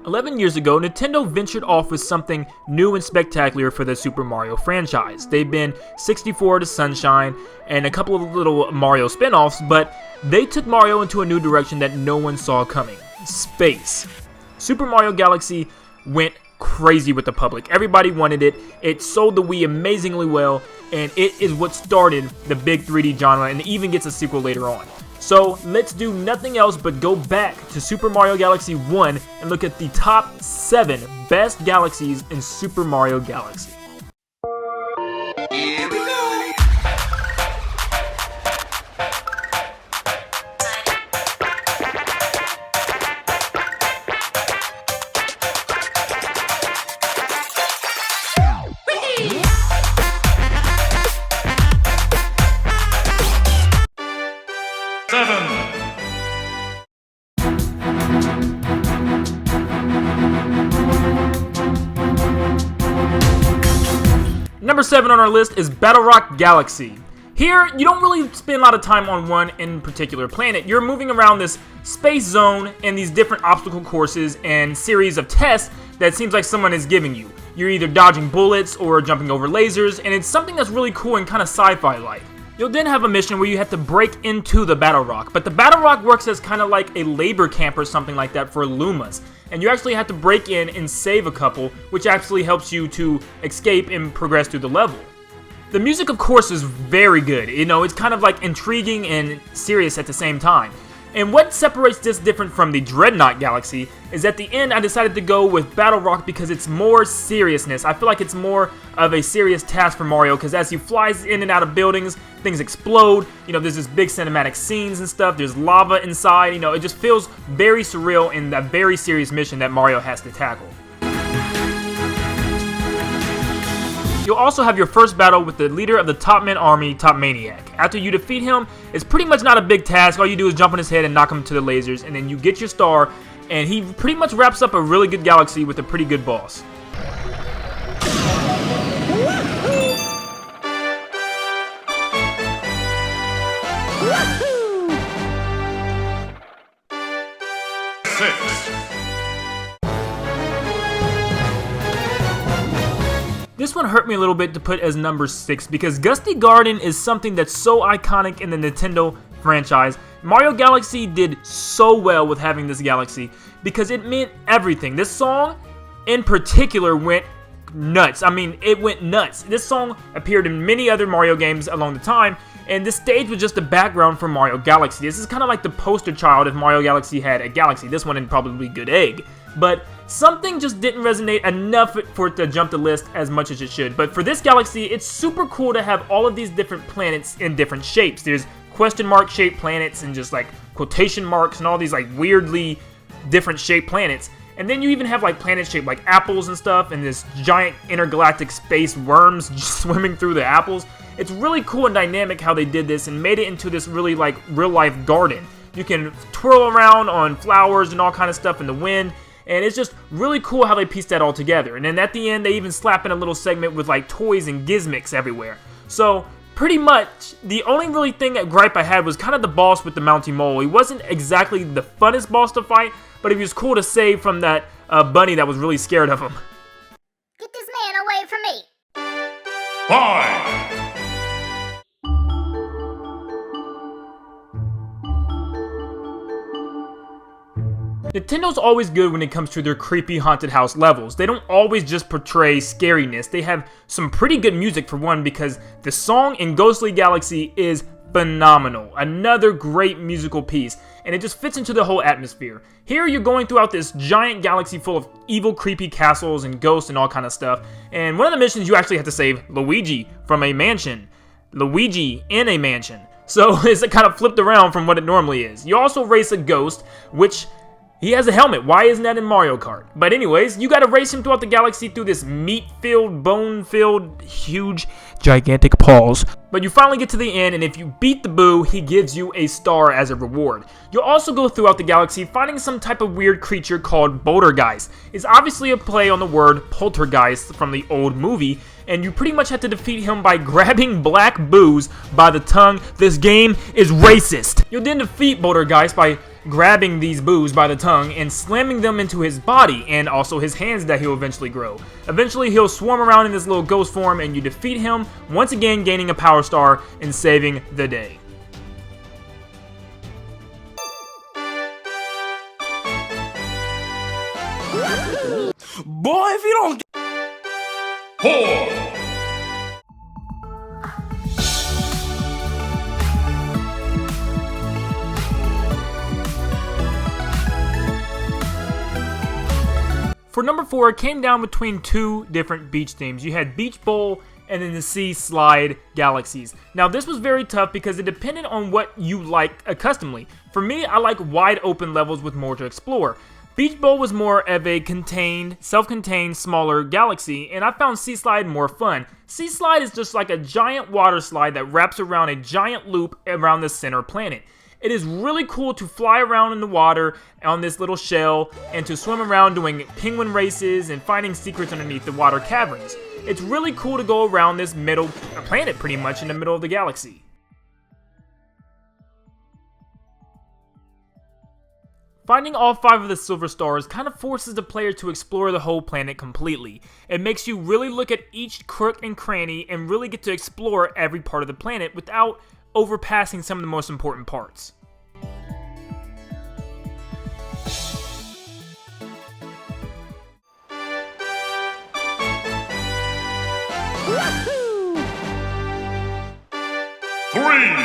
11 years ago, Nintendo ventured off with something new and spectacular for the Super Mario franchise. They've been 64 to Sunshine and a couple of little Mario spin-offs, but they took Mario into a new direction that no one saw coming. Space. Super Mario Galaxy went crazy with the public. Everybody wanted it. It sold the Wii amazingly well, and it is what started the big 3D genre, and it even gets a sequel later on. So let's do nothing else but go back to Super Mario Galaxy 1 and look at the top 7 best galaxies in Super Mario Galaxy. Here we go. Number 7 on our list is Battlerock Galaxy. Here, you don't really spend a lot of time on one in particular planet. You're moving around this space zone and these different obstacle courses and series of tests that seems like someone is giving you. You're either dodging bullets or jumping over lasers, and it's something that's really cool and kind of sci-fi-like. You'll then have a mission where you have to break into the Battlerock, but the Battlerock works as kind of like a labor camp or something like that for Lumas, and you actually have to break in and save a couple, which actually helps you to escape and progress through the level. The music, of course, is very good. You know, it's kind of like intriguing and serious at the same time. And what separates this different from the Dreadnought Galaxy is at the end I decided to go with Battlerock because it's more seriousness. I feel like it's more of a serious task for Mario because as he flies in and out of buildings, things explode. You know, there's this big cinematic scenes and stuff. There's lava inside. You know, it just feels very surreal in that very serious mission that Mario has to tackle. You'll also have your first battle with the leader of the Top Man Army, Top Maniac. After you defeat him, it's pretty much not a big task. All you do is jump on his head and knock him to the lasers, and then you get your star, and he pretty much wraps up a really good galaxy with a pretty good boss. This one hurt me a little bit to put as number 6 because Gusty Garden is something that's so iconic in the Nintendo franchise. Mario Galaxy did so well with having this galaxy because it meant everything. This song in particular went nuts. I mean, it went nuts. This song appeared in many other Mario games along the time, and this stage was just the background for Mario Galaxy. This is kind of like the poster child if Mario Galaxy had a galaxy. This one would probably be Good Egg. But something just didn't resonate enough for it to jump the list as much as it should. But for this galaxy, it's super cool to have all of these different planets in different shapes. There's question mark shaped planets and just like quotation marks and all these like weirdly different shaped planets. And then you even have like planets shaped like apples and stuff and this giant intergalactic space worms just swimming through the apples. It's really cool and dynamic how they did this and made it into this really like real life garden. You can twirl around on flowers and all kind of stuff in the wind. And it's just really cool how they pieced that all together. And then at the end, they even slap in a little segment with like toys and gizmicks everywhere. So pretty much, the only really thing that gripe I had was kind of the boss with the Mounty Mole. He wasn't exactly the funnest boss to fight, but he was cool to save from that bunny that was really scared of him. Get this man away from me! 5. Nintendo's always good when it comes to their creepy haunted house levels. They don't always just portray scariness. They have some pretty good music for one because the song in Ghostly Galaxy is phenomenal. Another great musical piece, and it just fits into the whole atmosphere. Here you're going throughout this giant galaxy full of evil, creepy castles and ghosts and all kind of stuff, and one of the missions you actually have to save Luigi from a mansion. Luigi in a mansion. So it's kind of flipped around from what it normally is. You also race a ghost, which he has a helmet. Why isn't that in Mario Kart? But anyways, you gotta race him throughout the galaxy through this meat-filled, bone-filled, huge, gigantic paws. But you finally get to the end, and if you beat the Boo, he gives you a star as a reward. You'll also go throughout the galaxy finding some type of weird creature called Bouldergeist. It's obviously a play on the word poltergeist from the old movie, and you pretty much have to defeat him by grabbing Black Boos by the tongue. This game is racist. You'll then defeat Bouldergeist by grabbing these boos by the tongue and slamming them into his body and also his hands that he'll eventually grow. Eventually, he'll swarm around in this little ghost form and you defeat him, once again gaining a power star and saving the day. Boy, if you don't... 4. For number 4, it came down between two different beach themes. You had Beach Bowl and then the Sea Slide Galaxies. Now this was very tough because it depended on what you like customly. For me, I like wide open levels with more to explore. Beach Bowl was more of a contained, self-contained, smaller galaxy, and I found Sea Slide more fun. Sea Slide is just like a giant water slide that wraps around a giant loop around the center planet. It is really cool to fly around in the water on this little shell and to swim around doing penguin races and finding secrets underneath the water caverns. It's really cool to go around this middle planet pretty much in the middle of the galaxy. Finding all 5 of the silver stars kind of forces the player to explore the whole planet completely. It makes you really look at each crook and cranny and really get to explore every part of the planet without overpassing some of the most important parts. Woohoo! 3.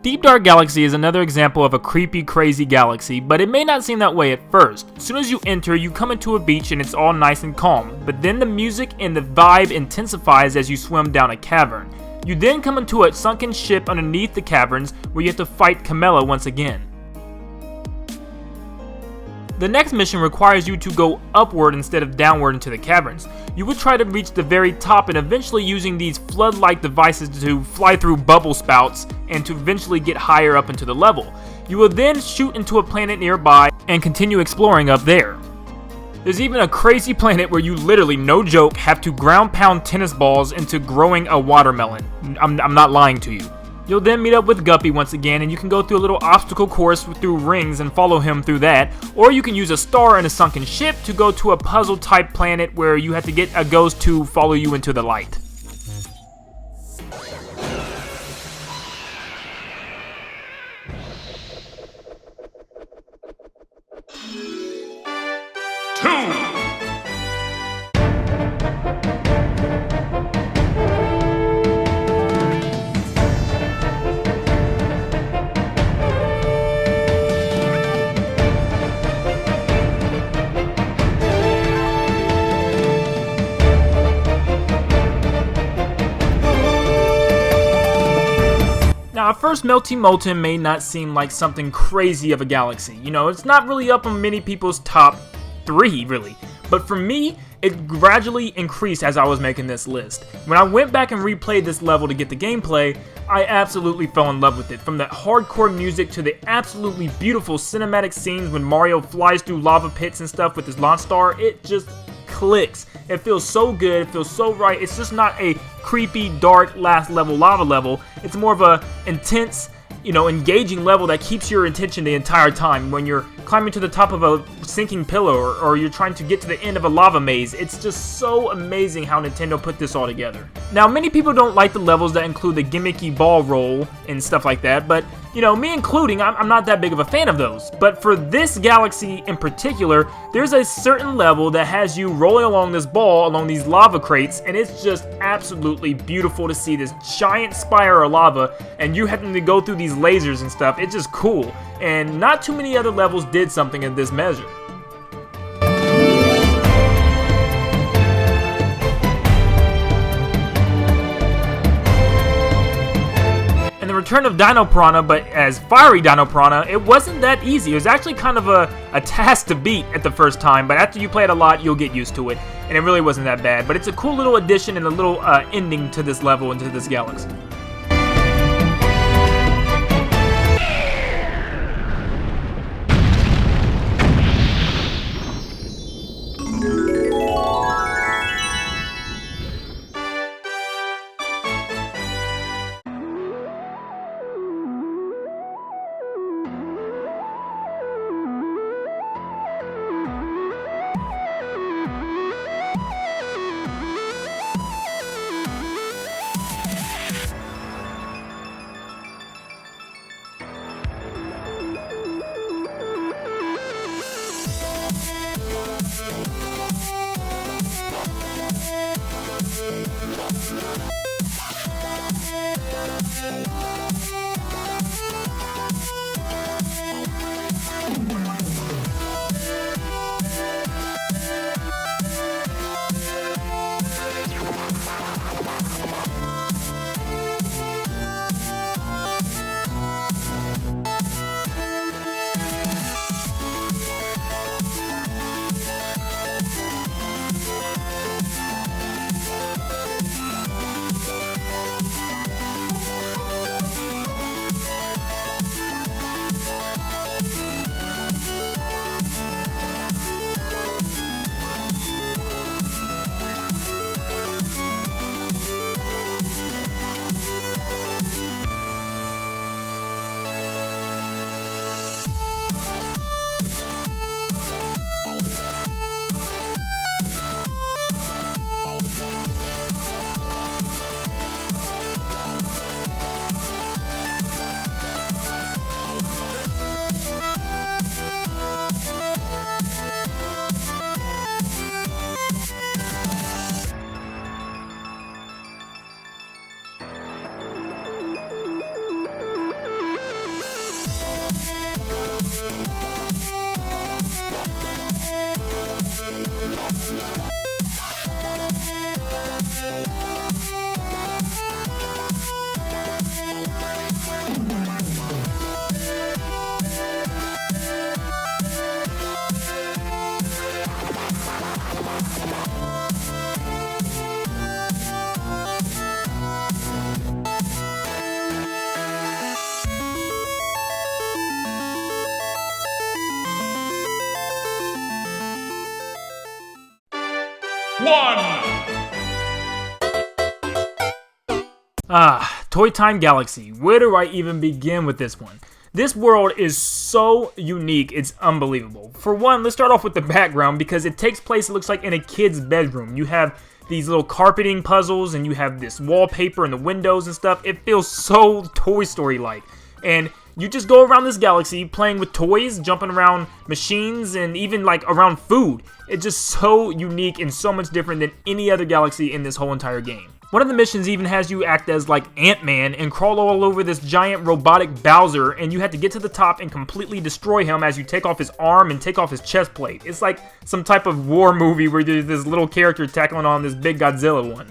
Deep Dark Galaxy is another example of a creepy, crazy galaxy, but it may not seem that way at first. As soon as you enter, you come into a beach and it's all nice and calm, but then the music and the vibe intensifies as you swim down a cavern. You then come into a sunken ship underneath the caverns where you have to fight Camilla once again. The next mission requires you to go upward instead of downward into the caverns. You would try to reach the very top and eventually using these flood-like devices to fly through bubble spouts and to eventually get higher up into the level. You will then shoot into a planet nearby and continue exploring up there. There's even a crazy planet where you literally, no joke, have to ground pound tennis balls into growing a watermelon. I'm not lying to you. You'll then meet up with Guppy once again, and you can go through a little obstacle course through rings and follow him through that, or you can use a star in a sunken ship to go to a puzzle type planet where you have to get a ghost to follow you into the light. Now, at first, Molten may not seem like something crazy of a galaxy. You know, it's not really up on many people's top 3, really. But for me, it gradually increased as I was making this list. When I went back and replayed this level to get the gameplay, I absolutely fell in love with it. From the hardcore music to the absolutely beautiful cinematic scenes when Mario flies through lava pits and stuff with his launch star, it just clicks. It feels so good, it feels so right. It's just not a creepy, dark, last level lava level. It's more of a intense, engaging level that keeps your attention the entire time. When you're climbing to the top of a sinking pillar or you're trying to get to the end of a lava maze, it's just so amazing how Nintendo put this all together. Now, many people don't like the levels that include the gimmicky ball roll and stuff like that, but me including, I'm not that big of a fan of those. But for this galaxy in particular, there's a certain level that has you rolling along this ball along these lava crates, and it's just absolutely beautiful to see this giant spire of lava and you having to go through these lasers and stuff. It's just cool, and not too many other levels did something in this measure. And the return of Dino Piranha, but as Fiery Dino Piranha, it wasn't that easy. It was actually kind of a task to beat at the first time, but after you play it a lot, you'll get used to it, and it really wasn't that bad. But it's a cool little addition and a little ending to this level and to this galaxy. Toy Time Galaxy. Where do I even begin with this one? This world is so unique, it's unbelievable. For one, let's start off with the background because it takes place, it looks like, in a kid's bedroom. You have these little carpeting puzzles and you have this wallpaper and the windows and stuff. It feels so Toy Story-like. And you just go around this galaxy playing with toys, jumping around machines, and even like around food. It's just so unique and so much different than any other galaxy in this whole entire game. One of the missions even has you act as like Ant-Man and crawl all over this giant robotic Bowser, and you have to get to the top and completely destroy him as you take off his arm and take off his chest plate. It's like some type of war movie where there's this little character tackling on this big Godzilla one.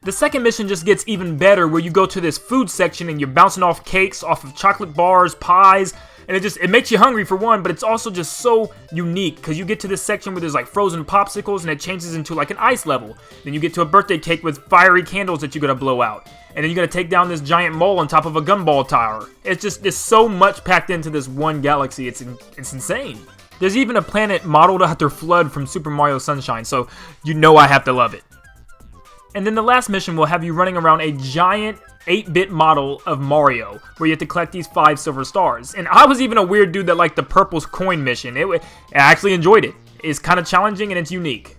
The second mission just gets even better where you go to this food section and you're bouncing off cakes, off of chocolate bars, pies, and it makes you hungry for one, but it's also just so unique because you get to this section where there's like frozen popsicles and it changes into like an ice level. Then you get to a birthday cake with fiery candles that you're going to blow out. And then you're going to take down this giant mole on top of a gumball tower. There's so much packed into this one galaxy, it's insane. There's even a planet modeled after Flood from Super Mario Sunshine, so you know I have to love it. And then the last mission will have you running around a giant 8-bit model of Mario, where you have to collect these 5 silver stars. And I was even a weird dude that liked the purple coin mission. I actually enjoyed it. It's kind of challenging and it's unique.